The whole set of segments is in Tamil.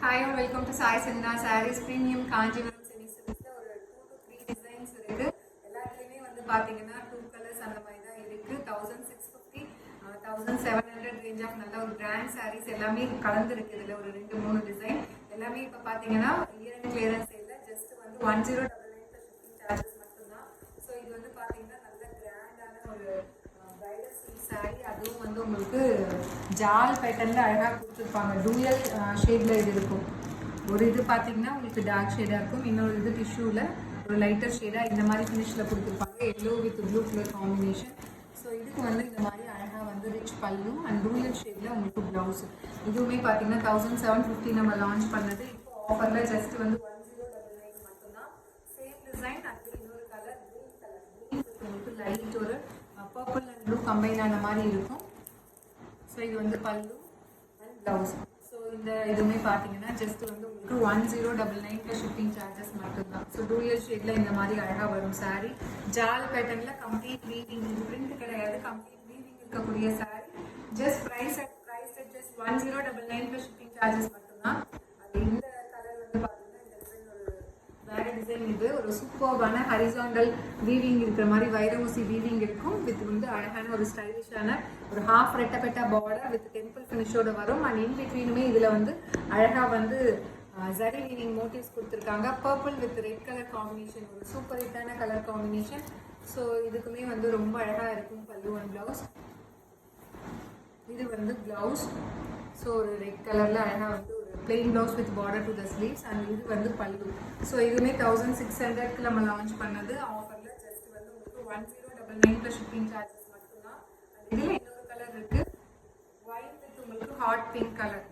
Hi and welcome to Sai Sandhya Sarees Premium Kanjivaram Semi-Silks ஒரு 2 to 3 designs இருக்கு. எல்லாத்துலயுமே வந்து பாத்தீங்கன்னா 2 colors அந்த மாதிரி தான் இருக்கு. 1650 1700 range of நல்ல ஒரு grand sarees எல்லாமே கலந்து இருக்கு. இதுல ஒரு 2-3 டிசைன் எல்லாமே இப்ப பாத்தீங்கன்னா year end clearance sale just வந்து 1099 shipping charges மட்டும் தான். சோ இது வந்து பாத்தீங்கன்னா நல்ல கிராண்டான ஒரு bridal silk saree. அதுவும் வந்து உங்களுக்கு ஜால் பேட்டர்ன்ல அழகா கொடுத்துருப்பாங்க. டூயல் ஷேட்ல இது இருக்கும். ஒரு இது பார்த்தீங்கன்னா உங்களுக்கு டார்க் ஷேடாக இருக்கும், இன்னொரு இது டிஷ்யூவில் ஒரு லைட்டர் ஷேடாக இந்த மாதிரி ஃபினிஷில் கொடுத்துருப்பாங்க. Yellow with blue colour combination. So இதுக்கு வந்து இந்த மாதிரி அழகாக வந்து ரிச் பல்லு அண்ட் டூயல் ஷேடில் உங்களுக்கு ப்ளவுஸ். இதுவுமே பார்த்தீங்கன்னா 1750 நம்ம லான்ச் பண்ணது. இப்போ ஆஃபரில் ஜஸ்ட் வந்து 1099 மட்டும்தான். சேம் டிசைன் அது இன்னொரு கலர் க்ரீன் கலர் உங்களுக்கு லைட் ஒரு பர்பிள் அண்ட் ப்ளூ கம்பைன் ஆன மாதிரி இருக்கும். ஸோ இது வந்து பல்லு அண்ட் ப்ளவுஸ். ஸோ இந்த இதுவுமே பார்த்தீங்கன்னா ஜஸ்ட் வந்து உங்களுக்கு 1099 ஷிப்பிங் சார்ஜஸ் மட்டும்தான். ஸோ டூயல் ஷேடில் இந்த மாதிரி அழகாக வரும் சாரீ. ஜால் பேட்டர்னில் கம்ப்ளீட் வீவிங், பிரிண்ட் கிடையாது, கம்ப்ளீட் வீவிங் இருக்கக்கூடிய sari. Just price just 1099 shipping charges மட்டும்தான். அது இந்த கலர் வந்து பார்த்தீங்கன்னா இந்த டிசைன் ஒரு வேற டிசைன். இது ஒரு சூப்பர்பான ஹரிசாண்டல் வீவிங் இருக்கிற மாதிரி வைர ஊசி வீவிங் இருக்கும். வித் வந்து அழகான ஒரு ஸ்டைலிஷான ஒரு ஹாஃப் ரெட்டப்பெட்டா பார்டர் வித் டெம்பிள் ஃபினிஷோட வரும். அண்ட் இன் பிட்வீனுமே இதில் வந்து அழகாக வந்து ஜரி வீவிங் மோட்டிவ்ஸ் கொடுத்துருக்காங்க. Purple with red colour combination, ஒரு சூப்பர் ஹிட்டான கலர் காம்பினேஷன். ஸோ இதுக்குமே வந்து ரொம்ப அழகாக இருக்கும் பல்லு அண்ட் ப்ளவுஸ். இது வந்து ப்ளவுஸ். ஸோ ஒரு ரெட் கலரில் அழகாக வந்து ஒரு plain blouse with border to the sleeves. And இது வந்து பல்லு. ஸோ இதுவுமே 1600க்கு நம்ம லான்ச் பண்ணது. ஆஃபரில் ஜஸ்ட் வந்து உங்களுக்கு 1099 ஷிப்பிங் சார்ஜஸ் மட்டும்தான். இதில் இன்னொரு கலர் இருக்கு, ஒயிட் வித் உங்களுக்கு hot pink colour.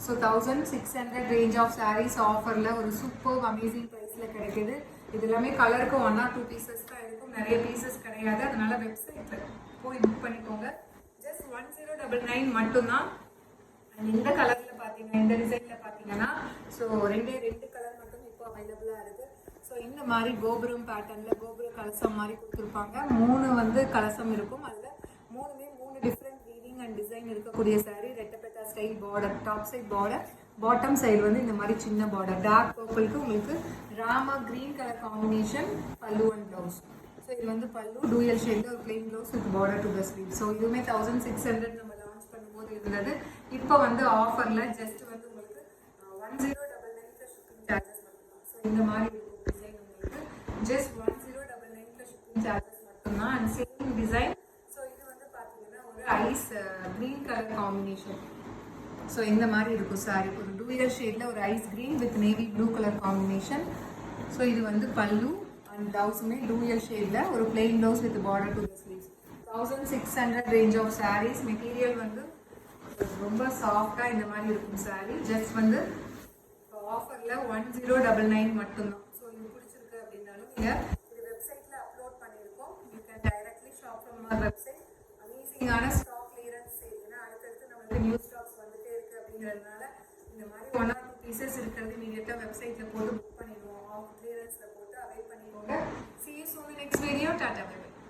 So 1600 range of saris ஆஃபரில் ஒரு சூப்பர் அமேசிங் ப்ரைஸில் கிடைக்கிது. இது எல்லாமே கலருக்கு 1 or 2 பீசஸ் தான் இருக்கும், நிறைய பீசஸ் கிடையாது. அதனால வெப்சைட்டில் போய் புக் பண்ணிக்கோங்க. ஜஸ்ட் 1099 மட்டும்தான். அண்ட் இந்த கலரில் பார்த்தீங்கன்னா இந்த டிசைனில் பார்த்தீங்கன்னா ஸோ ரெண்டு கலர் மட்டும் இப்போ அவைலபிளாக இருக்குது. ஸோ இந்த மாதிரி கோபுரம் பேட்டர்னில் கோபுர கலசம் மாதிரி கொடுத்துருப்பாங்க. 3 வந்து கலசம் இருக்கும். அதில் 3 டிஃப்ரெண்ட் வீவிங் அண்ட் டிசைன் இருக்கக்கூடிய சாரீ. ரெட்டப்பெட்டா style border, top side border, bottom side வந்து இந்த மாதிரி சின்ன பார்டர். டார்க் பர்பிளுக்கு உங்களுக்கு ராமா கிரீன் கலர் காம்பினேஷன் பல்லு அண்ட் ப்ளவுஸ். ஸோ இது வந்து பல்லு டூயல் ஷேடில் ஒரு plain blouse with border to the sleeve. So இதுவுமே 1600 நம்ம லான்ச் பண்ணும்போது இருந்தது. இப்போ வந்து ஆஃபரில் ஜஸ்ட் வந்து உங்களுக்கு 1099 ஷிப்பிங் சார்ஜஸ் மட்டும்தான். ஸோ இந்த மாதிரி இருக்கும் டிசைன் உங்களுக்கு ஜஸ்ட் 1099 ஷிப்பிங் சார்ஜஸ் மட்டும்தான். And same design. ஸோ இது வந்து பார்த்தீங்கன்னா ஒரு ice green colour combination. So இந்த மாதிரி இருக்கும் சாரி. ஒரு டூயல் ஷேடில் ஒரு ice green with navy blue colour combination. So இது வந்து பல்லு அண்ட் ப்ளவுஸுமே டூயல் ஷேடில் ஒரு plain blouse with border to the sleeves. 1600 range of saris. Material வந்து ரொம்ப சாஃப்டாக இந்த மாதிரி இருக்கும் சாரீ. ஜஸ்ட் வந்து ஆஃபரில் 1099 மட்டும்தான். ஸோ இது பிடிச்சிருக்கு அப்படின்னாலும் நீங்கள் இது வெப்சைட்டில் அப்லோட் பண்ணியிருக்கோம். You can directly shop from our website. அமேசிங்கான ஸ்டாக் கிளியரன்ஸ் சேல். ஏன்னா அடுத்தடுத்து நம்மளுக்கு நியூ ஸ்டாக்ஸ் வந்துட்டே இருக்குது அப்படிங்கிறதுனால இந்த மாதிரி 1 or 2 பீசஸ் இருக்கிறது இமீடியட்டாக வெப்சைட்டில் போட்டு புக் பண்ணிடுவோம். ஆஃப் கிளியரன்ஸில் போட்டு அவைல் பண்ணிக்கோங்க. See you soon in next video. Tata, bye bye.